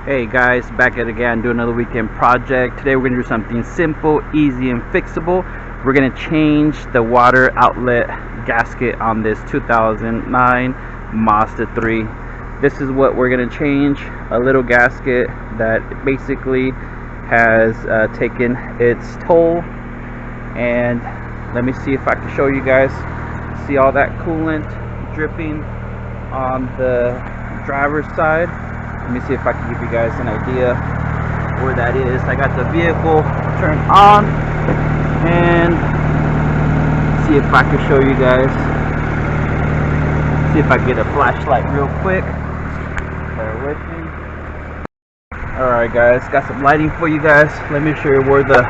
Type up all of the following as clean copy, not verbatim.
Hey guys, back at it again, doing another weekend project. Today we're going to do something simple, easy, and fixable. We're going to change the water outlet gasket on this 2009 Mazda 3. This is what we're going to change. A little gasket that basically has taken its toll. And let me see if I can show you guys. See all that coolant dripping on the driver's side. Let me see if I can give you guys an idea where that is. I got the vehicle turned on and see if I can show you guys. See if I can get a flashlight real quick. Bear with me. Alright guys, got some lighting for you guys. Let me show you where the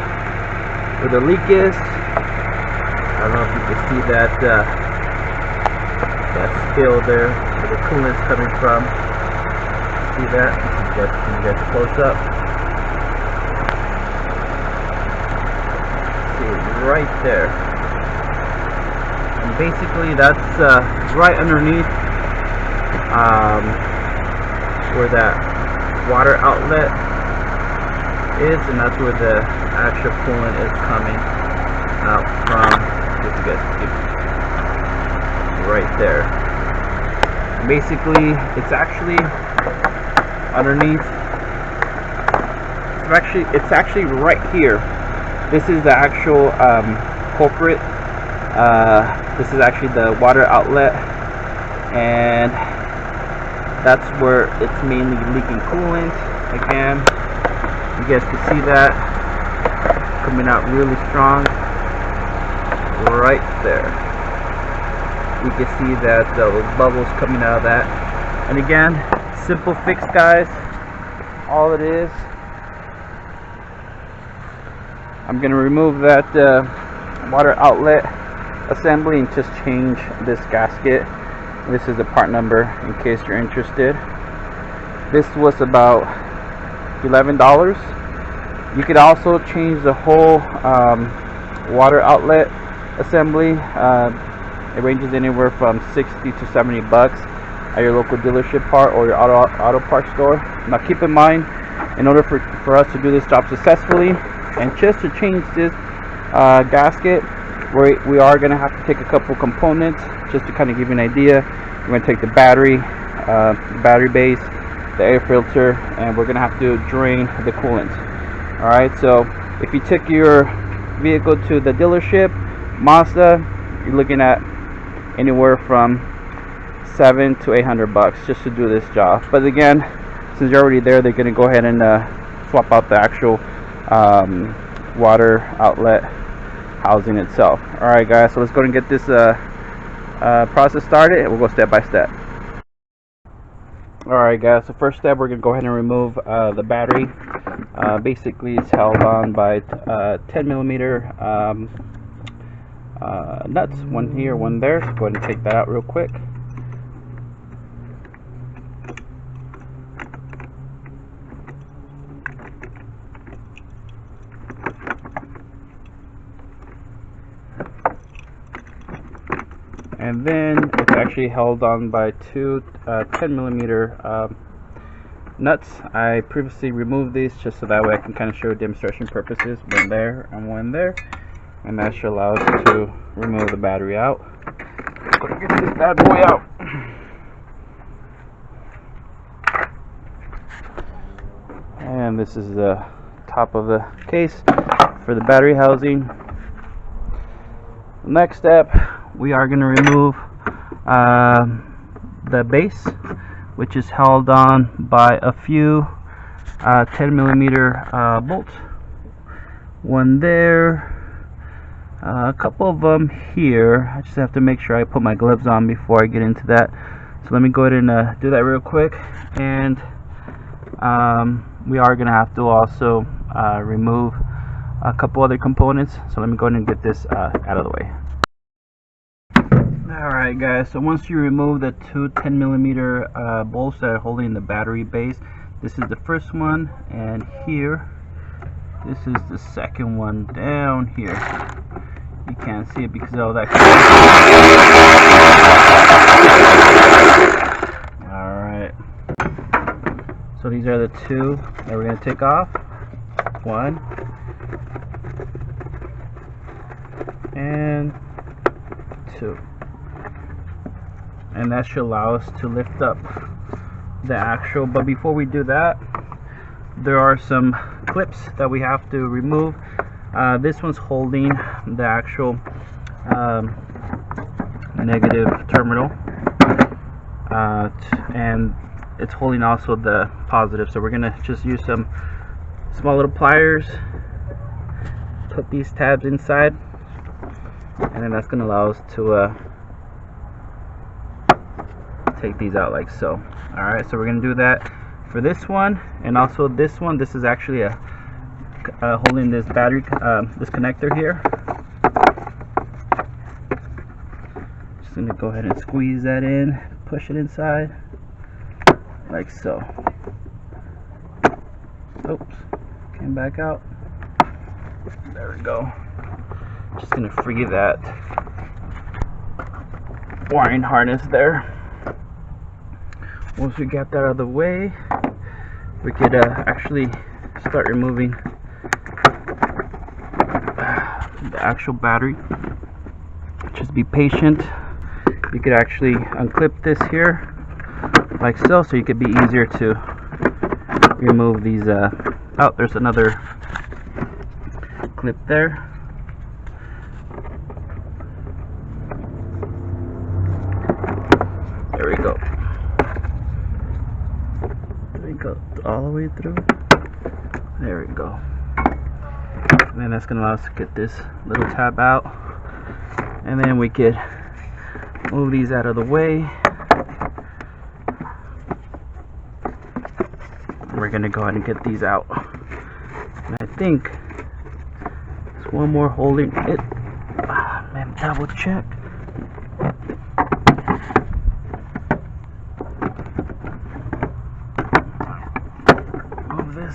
leak is. I don't know if you can see that that spill there where the coolant's coming from. See that? Can you guys close up? See it right there. And basically that's right underneath where that water outlet is, and that's where the actual coolant is coming out from. If you guys can see right there. And basically it's actually underneath. It's actually right here. This is the actual culprit. This is actually the water outlet, and that's where it's mainly leaking coolant. Again, you guys can see that coming out really strong right there. You can see that those bubbles coming out of that. And again, simple fix guys. All it is, I'm gonna remove that water outlet assembly and just change this gasket. This is the part number in case you're interested. This was about $11. You could also change the whole water outlet assembly. It ranges anywhere from 60 to 70 bucks at your local dealership part or your auto parts store. Now keep in mind, in order for us to do this job successfully and just to change this gasket, we are going to have to take a couple components just to kind of give you an idea. We're going to take the battery base, the air filter, and we're going to have to drain the coolant. Alright, so if you took your vehicle to the dealership, Mazda, you're looking at anywhere from $700 to $800 just to do this job. But again, since you're already there, they're going to go ahead and swap out the actual water outlet housing itself. Alright guys, so let's go and get this process started. We'll go step by step. Alright guys, so first step, we're going to go ahead and remove the battery. Basically it's held on by 10 millimeter nuts, one here, one there. So go ahead and take that out real quick. And then it's actually held on by two 10 millimeter nuts. I previously removed these just so that way I can kind of show demonstration purposes. One there and one there, and that should allow us to remove the battery out. Let's go get this bad boy out. And this is the top of the case for the battery housing. Next step, we are going to remove the base, which is held on by a few 10 millimeter bolts. One there, a couple of them here. I just have to make sure I put my gloves on before I get into that. So let me go ahead and do that real quick. And we are going to have to also remove a couple other components. So let me go ahead and get this out of the way. Alright guys, so once you remove the two 10 millimeter bolts that are holding the battery base, this is the first one, and here this is the second one down here. You can't see it because of all that. Alright, so So these are the two that we're going to take off. One and two. And that should allow us to lift up the actual, but before we do that, there are some clips that we have to remove. This one's holding the actual negative terminal, and it's holding also the positive. So we're gonna just use some small little pliers, put these tabs inside, and then that's gonna allow us to take these out like so. Alright, so we're gonna do that for this one, and also this one. This is actually a holding this battery, this connector here. Just gonna go ahead and squeeze that in, push it inside like so. Oops, came back out. There we go. Just gonna free that wiring harness there. Once we get that out of the way, we could actually start removing the actual battery. Just be patient. You could actually unclip this here like so you could be easier to remove these oh, there's another clip there. There we go. Go all the way through. There we go. And then that's gonna allow us to get this little tab out, and then we could move these out of the way. We're gonna go ahead and get these out, and I think there's one more holding it. Man, double check.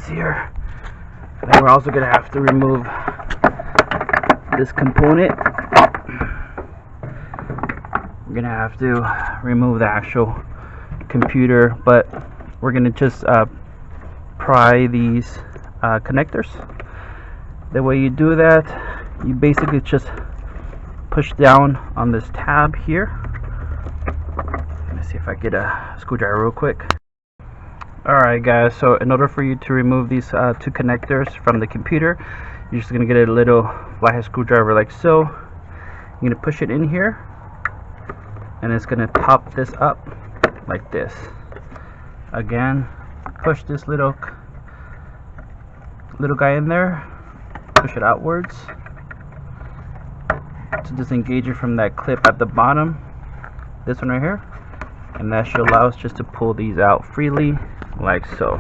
Here, and then we're also going to have to remove this component. We're going to have to remove the actual computer, but we're going to just pry these connectors. The way you do that, you basically just push down on this tab here. Let me see if I get a screwdriver real quick. Alright guys, so in order for you to remove these two connectors from the computer, you're just going to get a little flathead screwdriver like so. You're going to push it in here, and it's going to pop this up like this. Again, push this little guy in there, push it outwards to disengage it from that clip at the bottom, this one right here, and that should allow us just to pull these out freely like so.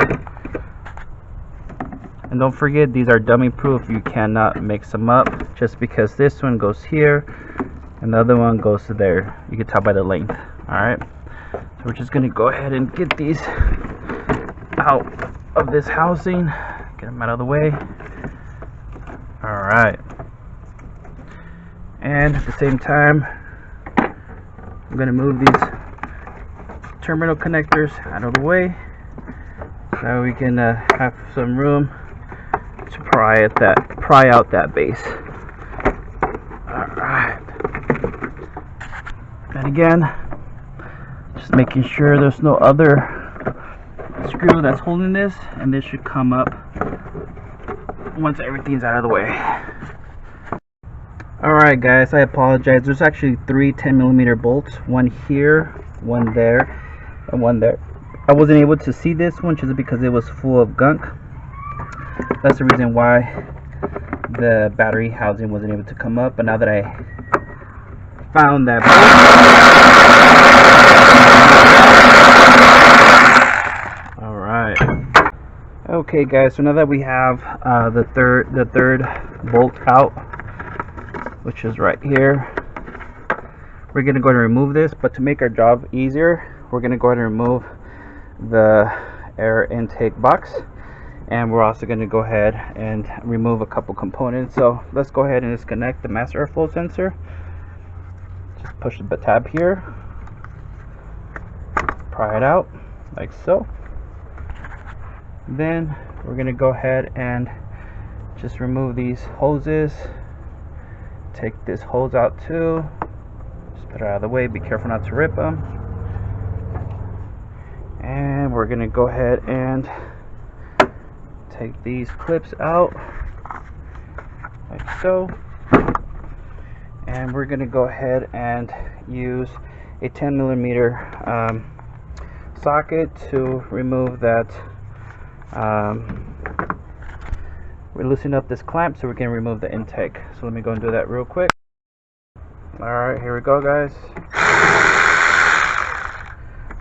And don't forget, these are dummy proof. You cannot mix them up, just because this one goes here and the other one goes to there. You can tell by the length. Alright, so we're just gonna go ahead and get these out of this housing, get them out of the way. Alright, and at the same time, I'm gonna move these terminal connectors out of the way, so we can have some room to pry out that base. Alright, and again, just making sure there's no other screw that's holding this, and this should come up once everything's out of the way. Alright guys, I apologize. There's actually three 10mm bolts, one here, one there, and one there. I wasn't able to see this one just because it was full of gunk. That's the reason why the battery housing wasn't able to come up, but now that I found that bolt. Alright. Okay guys, so now that we have the third bolt out, which is right here, we're going to go ahead and remove this. But to make our job easier, we're going to go ahead and remove the air intake box, and we're also going to go ahead and remove a couple components. So let's go ahead and disconnect the mass airflow sensor. Just push the tab here, pry it out like so. Then we're gonna go ahead and just remove these hoses. Take this hose out too. Just put it out of the way. Be careful not to rip them. And we're gonna go ahead and take these clips out like so. And we're gonna go ahead and use a 10mm socket to remove that. We're loosening up this clamp so we can remove the intake. So let me go and do that real quick. Alright, here we go, guys.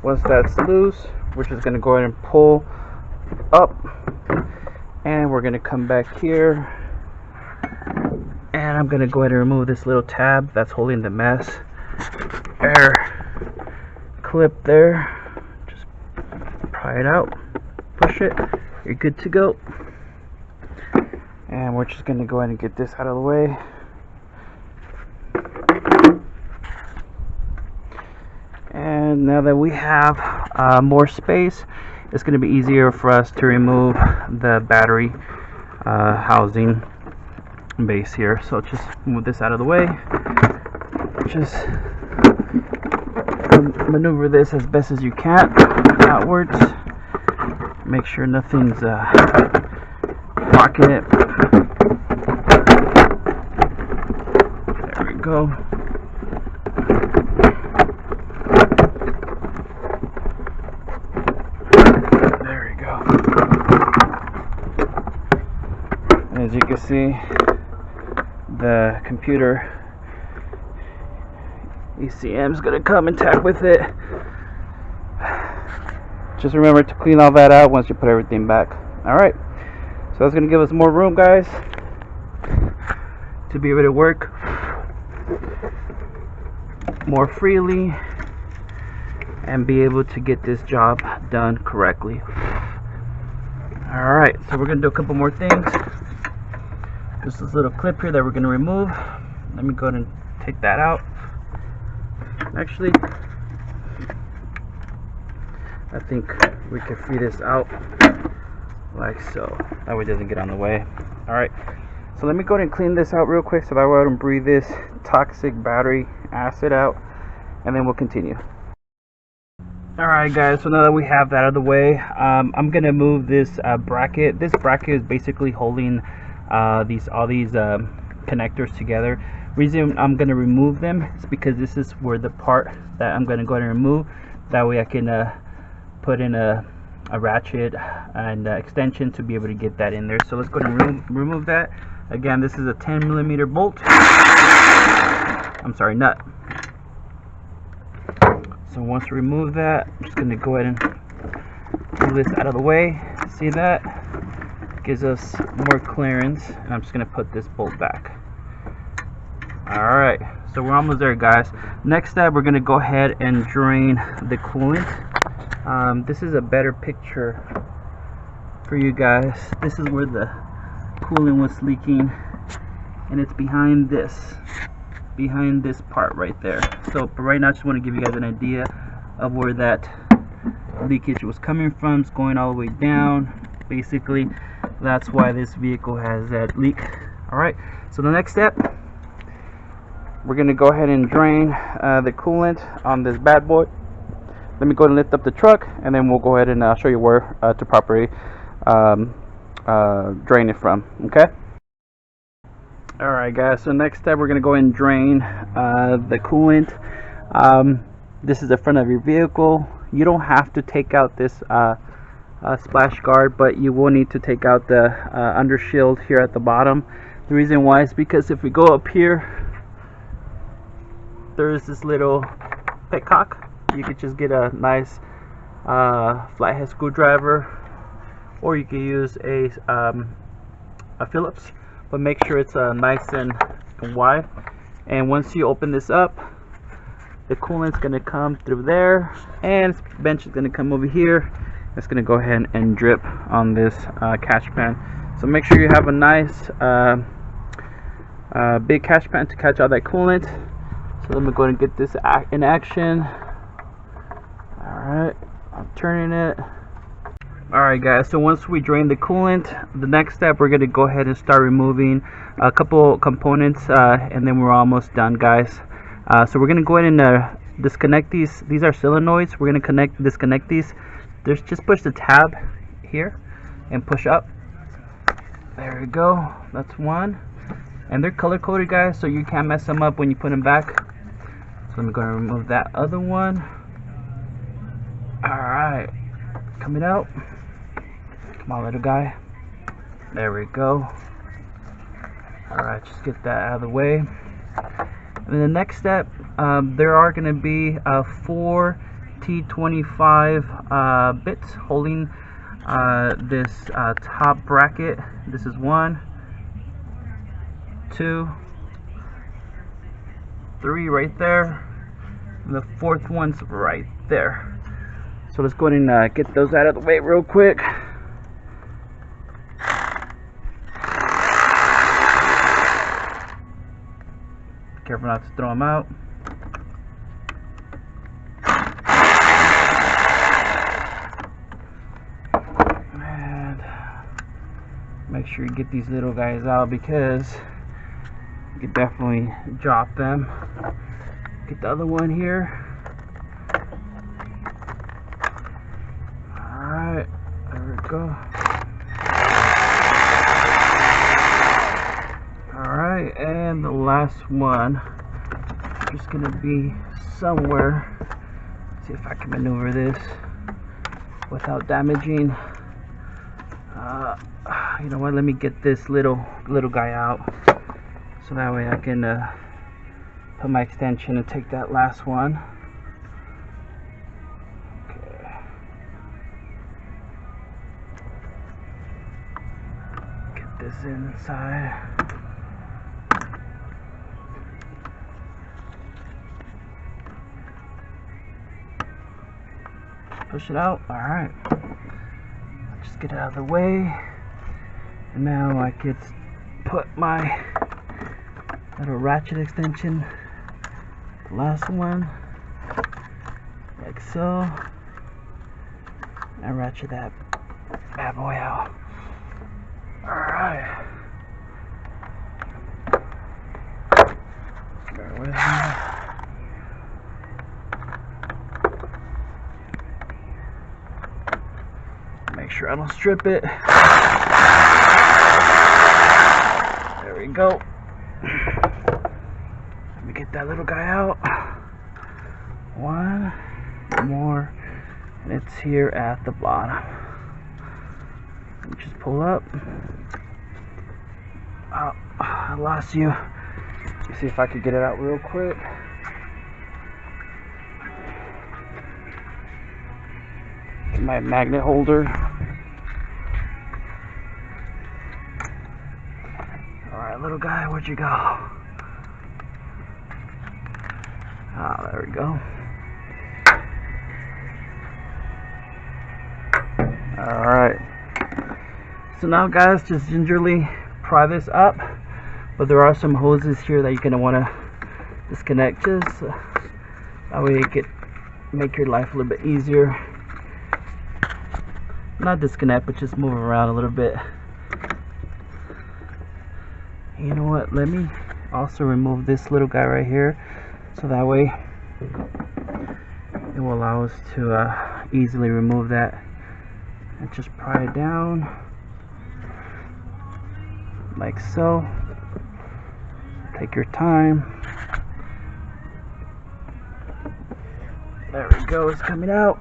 Once that's loose, we're just going to go ahead and pull up. And we're going to come back here. And I'm going to go ahead and remove this little tab that's holding the mesh air clip there. Just pry it out. Push it. You're good to go. And we're just going to go ahead and get this out of the way. And now that we have more space, it's going to be easier for us to remove the battery housing base here. So just move this out of the way. Just maneuver this as best as you can outwards. Make sure nothing's blocking it. There we go. There we go. And as you can see, the computer ECM is going to come and tap with it. Just remember to clean all that out once you put everything back. Alright, so that's going to give us more room, guys, to be able to work more freely and be able to get this job done correctly. Alright, so we're going to do a couple more things. Just this little clip here that we're going to remove. Let me go ahead and take that out. Actually, I think we can free this out like so. That way it doesn't get on the way. Alright, so let me go ahead and clean this out real quick so that way I don't breathe this toxic battery acid out, and then we'll continue. Alright guys, so now that we have that out of the way, I'm going to move this bracket. This bracket is basically holding all these connectors together. Reason I'm going to remove them is because this is where the part that I'm going to go ahead and remove. That way I can put in a ratchet and extension to be able to get that in there. So let's go ahead and remove that. Again, this is a 10mm bolt. I'm sorry, nut. So once we remove that, I'm just going to go ahead and pull this out of the way. See that? Gives us more clearance. And I'm just going to put this bolt back. Alright, so we're almost there, guys. Next step, we're going to go ahead and drain the coolant. This is a better picture for you guys. This is where the coolant was leaking, and it's behind this part right there. So for right now, I just want to give you guys an idea of where that leakage was coming from. It's going all the way down. Basically, that's why this vehicle has that leak. Alright, so the next step, we're going to go ahead and drain the coolant on this bad boy. Let me go ahead and lift up the truck, and then we'll go ahead and show you where to properly drain it from. Okay? Alright guys, so next step, we're going to go ahead and drain the coolant. This is the front of your vehicle. You don't have to take out this splash guard, but you will need to take out the under shield here at the bottom. The reason why is because if we go up here, there is this little petcock. You could just get a nice flathead screwdriver, or you could use a Phillips, but make sure it's nice and wide. And once you open this up, the coolant's going to come through there, and this bench is going to come over here. It's going to go ahead and drip on this catch pan. So make sure you have a nice big catch pan to catch all that coolant. So let me go ahead and get this in action. Alright, I'm turning it. Alright guys, so once we drain the coolant, the next step, we're going to go ahead and start removing a couple components, and then we're almost done, guys. So we're going to go ahead and disconnect these. These are solenoids. We're going to disconnect these. Just push the tab here and push up. There we go. That's one. And they're color coded, guys, so you can't mess them up when you put them back. So I'm going to remove that other one. Alright, coming out. Come on, little guy. There we go. Alright, just get that out of the way. And then the next step, there are going to be 4 T25 bits holding this top bracket. This is 1, 2, 3 right there. And the fourth one's right there. So let's go ahead and get those out of the way real quick. Careful not to throw them out. And make sure you get these little guys out because you can definitely drop them. Get the other one here. Alright, there we go. Alright, and the last one is going to be somewhere. Let's see if I can maneuver this without damaging. You know what, let me get this little guy out so that way I can put my extension and take that last one. Okay. Get this inside. Push it out. Alright. Just get it out of the way. And now I could put my little ratchet extension, the last one, like so. And ratchet that bad boy out. Alright. Bear with me. Make sure I don't strip it. There we go. Let me get that little guy out. One more. And it's here at the bottom. Let me just pull up. Oh, I lost you. Let me see if I could get it out real quick. Get my magnet holder. Alright, little guy, where'd you go? Ah, there we go. Alright. So now, guys, just gingerly pry this up. But there are some hoses here that you're going to want to disconnect just that way it could make your life a little bit easier. Not disconnect, but just move around a little bit. You know what, let me also remove this little guy right here so that way it will allow us to easily remove that. And just pry it down like so. Take your time. There we go, it's coming out.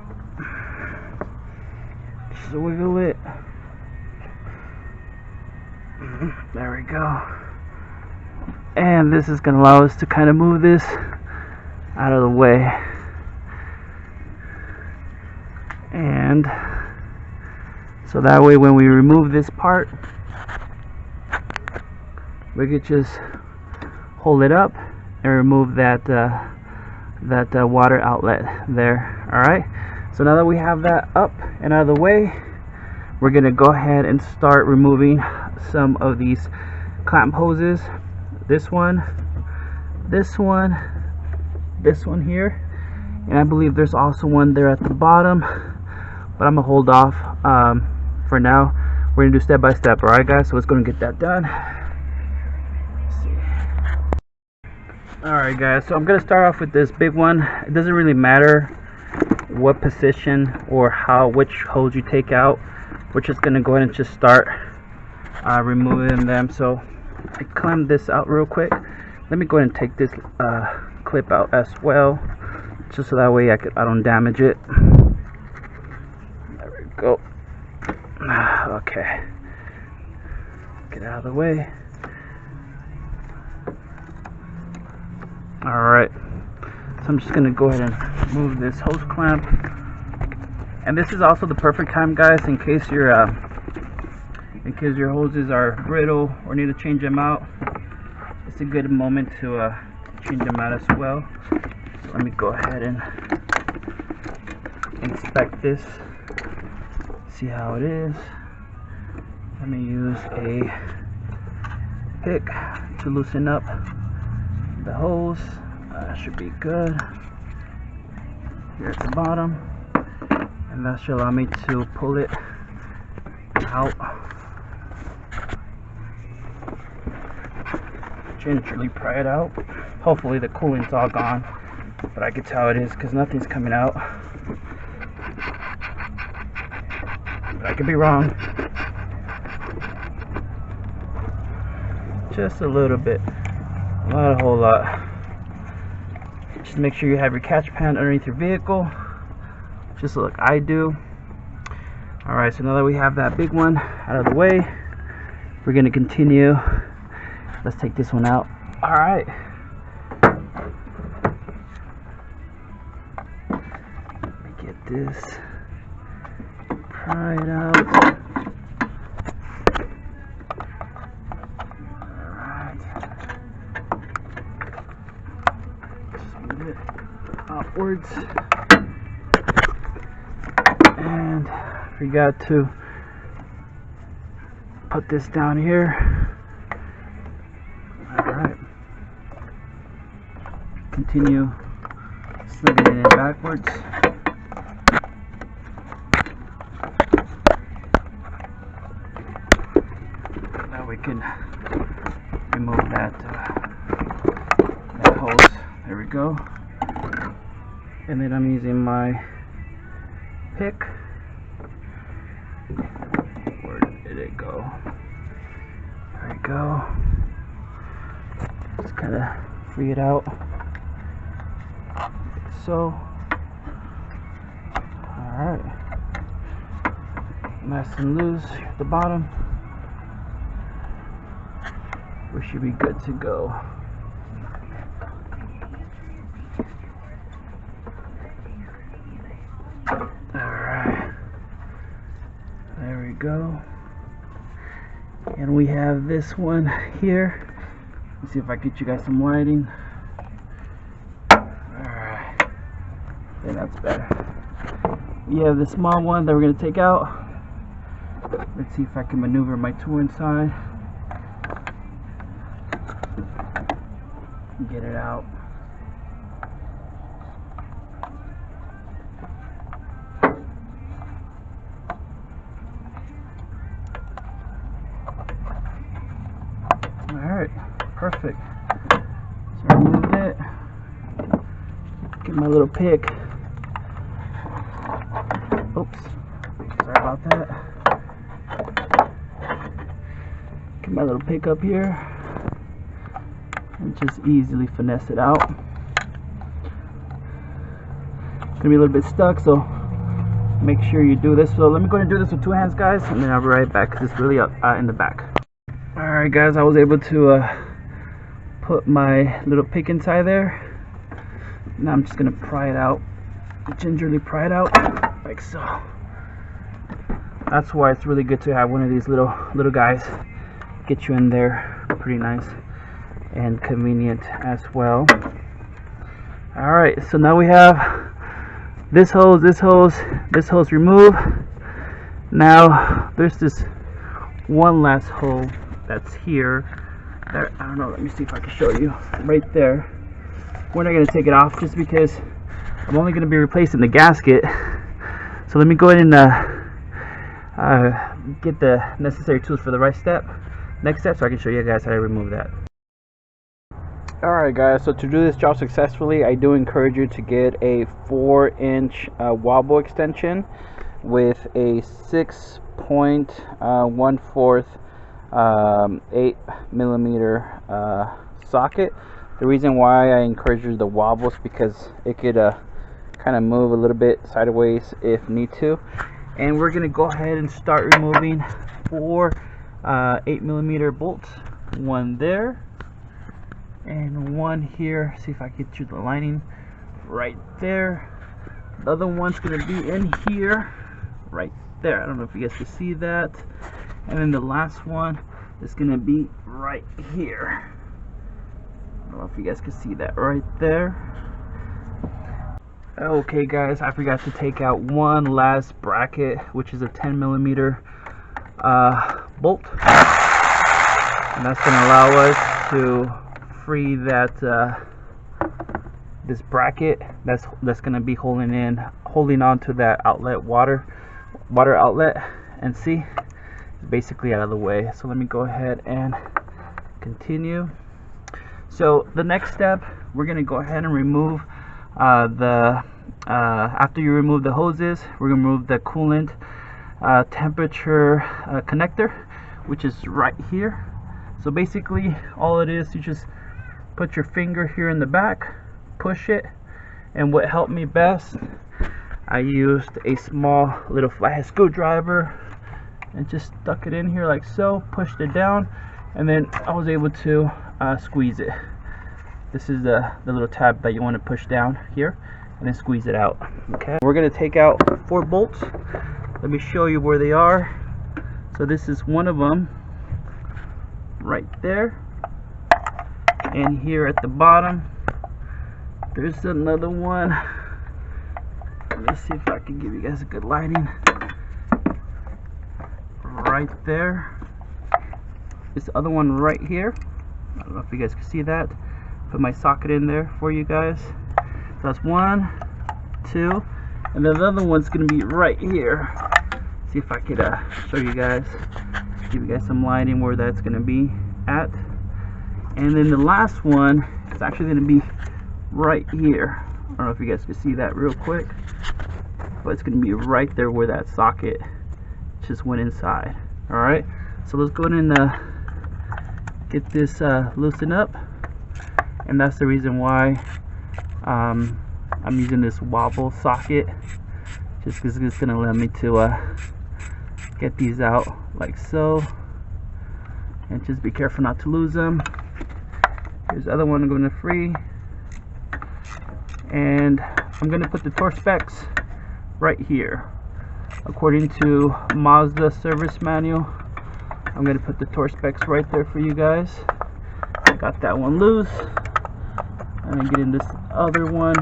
Just wiggle it. There we go. And this is going to allow us to kind of move this out of the way. And so that way when we remove this part, we could just hold it up and remove that water outlet there. Alright, so now that we have that up and out of the way, we're going to go ahead and start removing some of these clamp hoses. This one here, and I believe there's also one there at the bottom, but I'm gonna hold off for now. We're gonna do step by step. All right, guys. So let's go and get that done. Alright guys, so I'm going to start off with this big one. It doesn't really matter what position or which hose you take out. We're just going to go ahead and just start removing them. So I clamped this out real quick. Let me go ahead and take this clip out as well, just so that way I don't damage it. There we go. Okay, get out of the way. Alright, so I'm just going to go ahead and move this hose clamp. And this is also the perfect time, guys, in case your hoses are brittle or need to change them out. It's a good moment to change them out as well. So let me go ahead and inspect this, see how it is. Let me use a pick to loosen up the hose. Should be good here at the bottom, and that should allow me to pull it out. Gingerly pry it out. Hopefully the coolant's all gone, but I can tell it is because nothing's coming out, but I could be wrong. Just a little bit. Not a whole lot. Just make sure you have your catch pan underneath your vehicle, just like I do. Alright, so now that we have that big one out of the way, we're going to continue. Let's take this one out. Alright. Let me get this pried out. Upwards, and forgot to put this down here. Alright, continue slugging it in backwards. Now we can remove that hose. There we go. And then I'm using my pick. Where did it go? There we go. Just kind of free it out, like so. Alright. Nice and loose here at the bottom. We should be good to go. Alright, there we go. And we have this one here. Let's see if I can get you guys some lighting. Alright, okay, that's better. We have the small one that we're going to take out. Let's see if I can maneuver my tool inside and get it out. Alright, perfect. So I removed it. Get my little pick. Oops, sorry about that. Get my little pick up here and just easily finesse it out. It's gonna be a little bit stuck, so make sure you do this. So let me go ahead and do this with two hands, guys, and then I'll be right back because it's really up in the back. Alright guys, I was able to put my little pick inside there. Now I'm just gonna pry it out, gingerly pry it out, like so. That's why it's really good to have one of these little guys. Get you in there pretty nice and convenient as well. Alright, so now we have this hose removed. Now there's this one last hole that's here. There, I don't know, let me see if I can show you. Right there. We're not going to take it off just because I'm only going to be replacing the gasket. So let me go ahead and get the necessary tools for the next step, so I can show you guys how to remove that. Alright guys, so to do this job successfully, I do encourage you to get a 4-inch wobble extension with a 6.14 8mm socket. The reason why I encourage you the wobbles because it could kind of move a little bit sideways if need to. And we're gonna go ahead and start removing 4 8mm bolts, one there and one here. See if I can get you the lining right there. The other one's gonna be in here right there. I don't know if you guys can see that. And then the last one is gonna be right here. I don't know if you guys can see that right there. Okay guys, I forgot to take out one last bracket, which is a 10mm bolt, and that's going to allow us to free that this bracket that's going to be holding on to that outlet water outlet, and see, it's basically out of the way. So let me go ahead and continue. So the next step, we're going to go ahead and remove after you remove the hoses, we're going to remove the coolant temperature connector, which is right here. So basically all it is, you just put your finger here in the back, push it, and what helped me best, I used a small little flathead screwdriver and just stuck it in here like so, pushed it down, and then I was able to squeeze it. This is the little tab that you want to push down here and then squeeze it out. Okay, we're going to take out 4 bolts. Let me show you where they are. So this is one of them right there, and here at the bottom there's another one. Let me see if I can give you guys a good lighting. Right there. This other one right here. I don't know if you guys can see that. Put my socket in there for you guys. So that's 1, 2, and then the other one's gonna be right here. See if I could show you guys, give you guys some lighting where that's gonna be at. And then the last one is actually gonna be right here. I don't know if you guys can see that real quick, but it's gonna be right there where that socket just went inside. All right, so let's go ahead and get this loosened up. And that's the reason why I'm using this wobble socket, just because it's going to allow me to get these out like so, and just be careful not to lose them. Here's the other one I'm going to free, and I'm going to put the torque specs right here. According to Mazda service manual, I'm going to put the torque specs right there for you guys. I got that one loose. And then getting this other one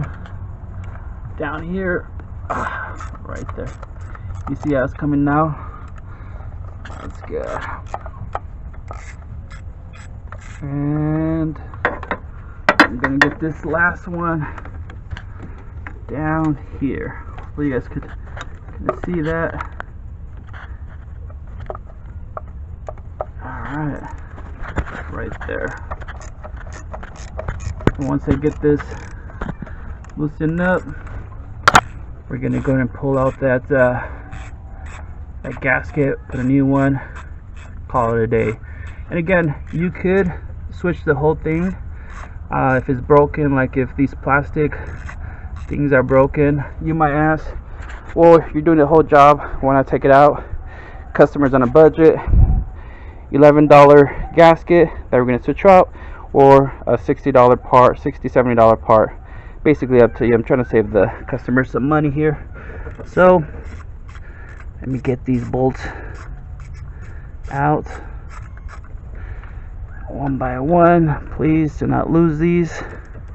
down here, right there. You see how it's coming now? That's good. And I'm gonna get this last one down here. Hopefully you guys could see that. Alright, right there. Once I get this loosened up, we're gonna go ahead and pull out that gasket, put a new one, call it a day. And again, you could switch the whole thing if it's broken. Like if these plastic things are broken, you might ask, well, you're doing the whole job, why not take it out? Customers on a budget, $11 gasket that we're gonna switch out, or a $60 part, $70 part. Basically up to you. I'm trying to save the customer some money here. So let me get these bolts out one by one. Please do not lose these.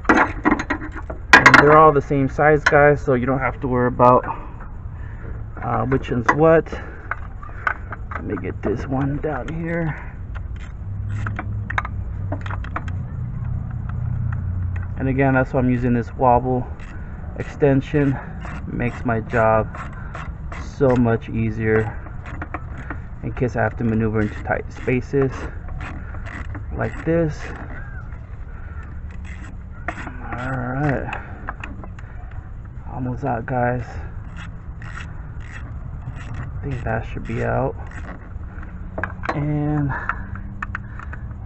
And they're all the same size, guys, so you don't have to worry about which one's what. Let me get this one down here. And again, that's why I'm using this wobble extension. It makes my job so much easier in case I have to maneuver into tight spaces like this. Alright, almost out, guys. I think that should be out. And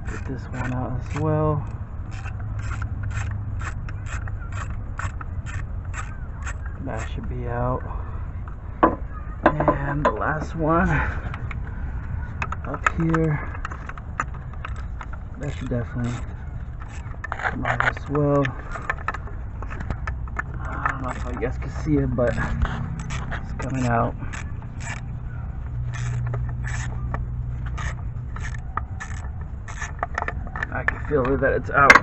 get this one out as well. That should be out. And the last one up here, that should definitely come out as well. I don't know if you guys can see it, but it's coming out. I can feel that it's out.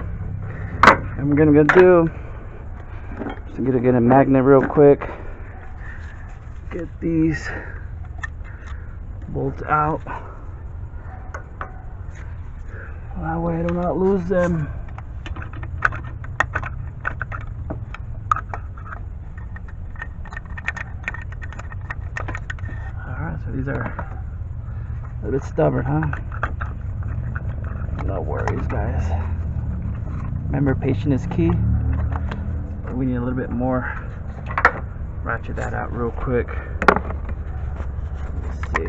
And we're gonna do, just gonna get a magnet real quick. Get these bolts out. That way I do not lose them. Alright, so these are a little bit stubborn, huh? No worries, guys. Remember, patience is key. We need a little bit more. Ratchet that out real quick. Let's see.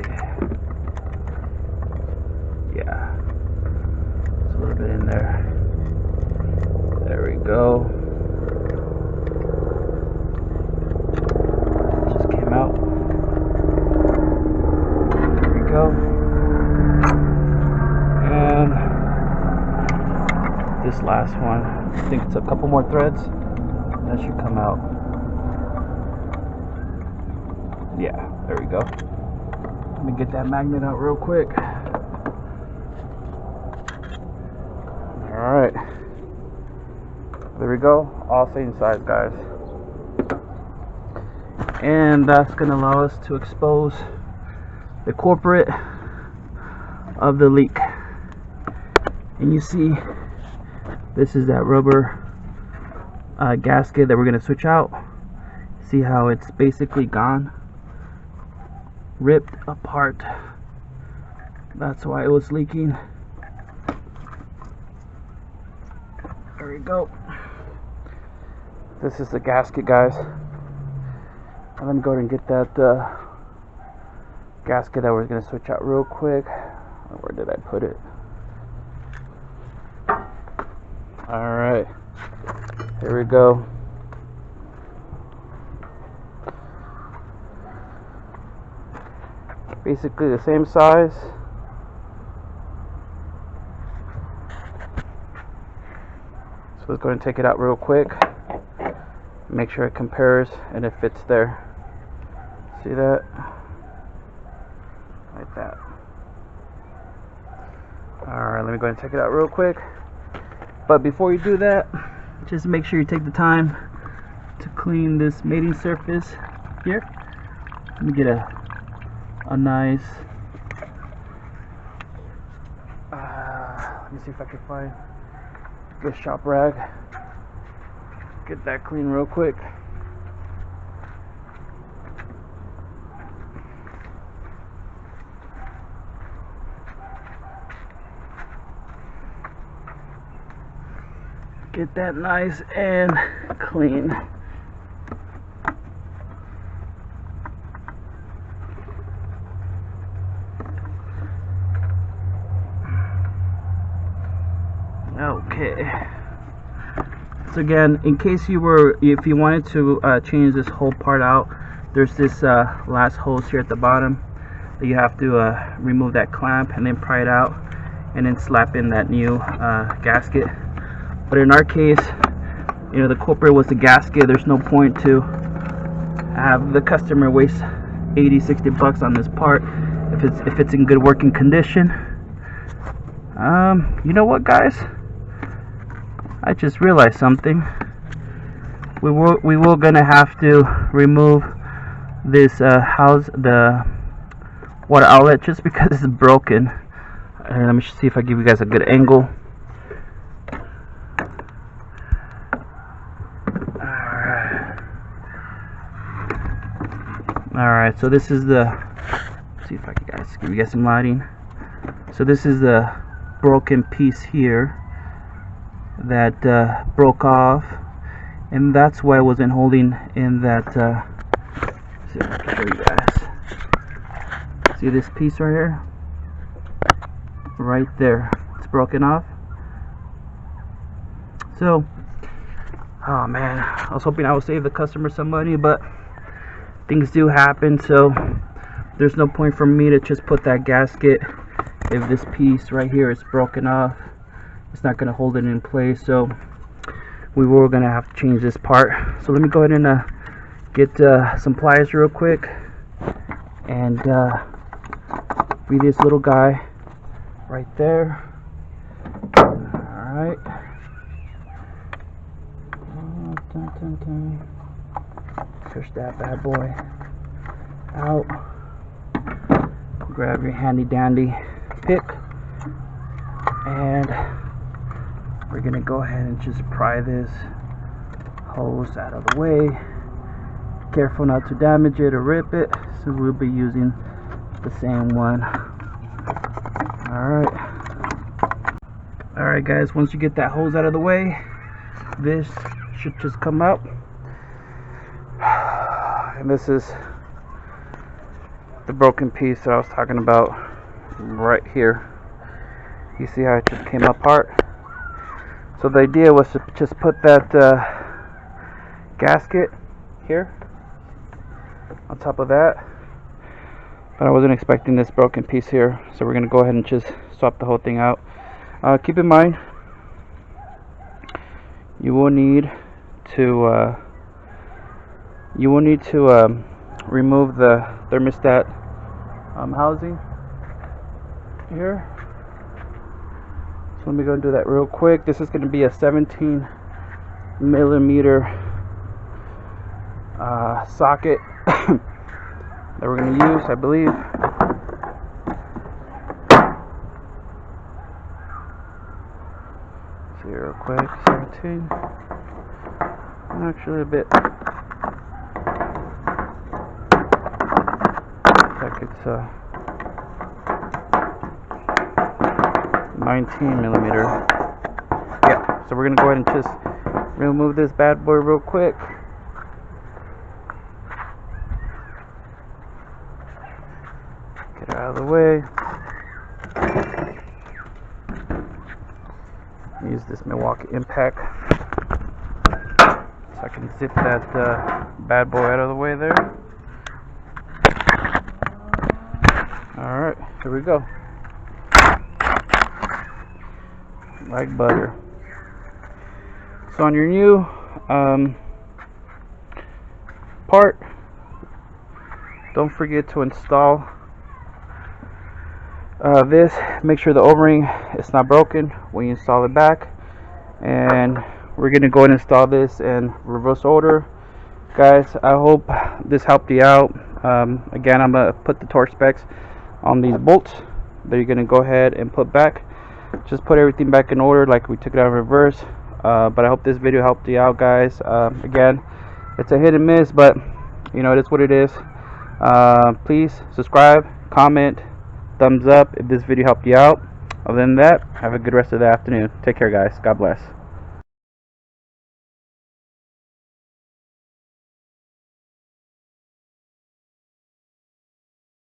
Yeah. There's a little bit in there. There we go. Just came out. There we go. And this last one, I think it's a couple more threads. That should come out. Yeah, there we go. Let me get that magnet out real quick. Alright. There we go. All same size, guys. And that's going to allow us to expose the culprit of the leak. And you see, this is that rubber gasket that we're going to switch out. See how it's basically gone? Ripped apart. That's why it was leaking. There we go. This is the gasket, guys. I'm gonna go ahead and get that gasket that we're gonna switch out real quick. Where did I put it? Alright, here we go. Basically the same size. So let's go and take it out real quick. Make sure it compares and it fits there. See that? Like that. Alright, let me go ahead and take it out real quick. But before you do that, just make sure you take the time to clean this mating surface here. Let me get a nice let me see if I can find a good shop rag. Get that clean real quick. Get that nice and clean. Okay. So again, in case if you wanted to change this whole part out, there's this last hose here at the bottom that you have to remove that clamp and then pry it out and then slap in that new gasket. But in our case, you know, the culprit was the gasket. There's no point to have the customer waste $80-$60 on this part if it's in good working condition. You know what, guys? I just realized something. We will gonna have to remove this the water outlet just because it's broken. Let me see if I give you guys a good angle. Alright, Alright, so this is the, let's see if I can give you guys some lighting. So this is the broken piece here that broke off, and that's why I wasn't holding in that, let's see if I can show you guys. See this piece right here? Right there. It's broken off. So, oh man, I was hoping I would save the customer some money, but things do happen, so there's no point for me to just put that gasket if this piece right here is broken off. It's not going to hold it in place, so we were going to have to change this part. So let me go ahead and get some pliers real quick and free this little guy right there. Alright. Push that bad boy out. Grab your handy dandy pick, and we're gonna go ahead and just pry this hose out of the way. Careful not to damage it or rip it, since we'll be using the same one. Alright guys, once you get that hose out of the way, this should just come up, and this is the broken piece that I was talking about right here. You see how it just came apart? So the idea was to just put that gasket here on top of that, but I wasn't expecting this broken piece here, so we're gonna go ahead and just swap the whole thing out. Keep in mind, you will need to remove the thermostat housing here. So let me go and do that real quick. This is going to be a 17 millimeter socket that we're going to use, I believe. See real quick, 17. Actually a bit like it's 19 millimeter. Yeah, so we're gonna go ahead and just remove this bad boy real quick. Get it out of the way. Use this Milwaukee impact so I can zip that bad boy out of the way there. Alright, here we go. Like butter. So on your new part, don't forget to install this. Make sure the O-ring is not broken when you install it back, and we're gonna go and install this in reverse order. Guys, I hope this helped you out. Again, I'm gonna put the torque specs on these bolts that you're gonna go ahead and put back. Just put everything back in order like we took it out in reverse. But I hope this video helped you out, guys. Again, it's a hit and miss, but you know, it is what it is. Please subscribe, comment, thumbs up if this video helped you out. Other than that, have a good rest of the afternoon. Take care, guys. God bless.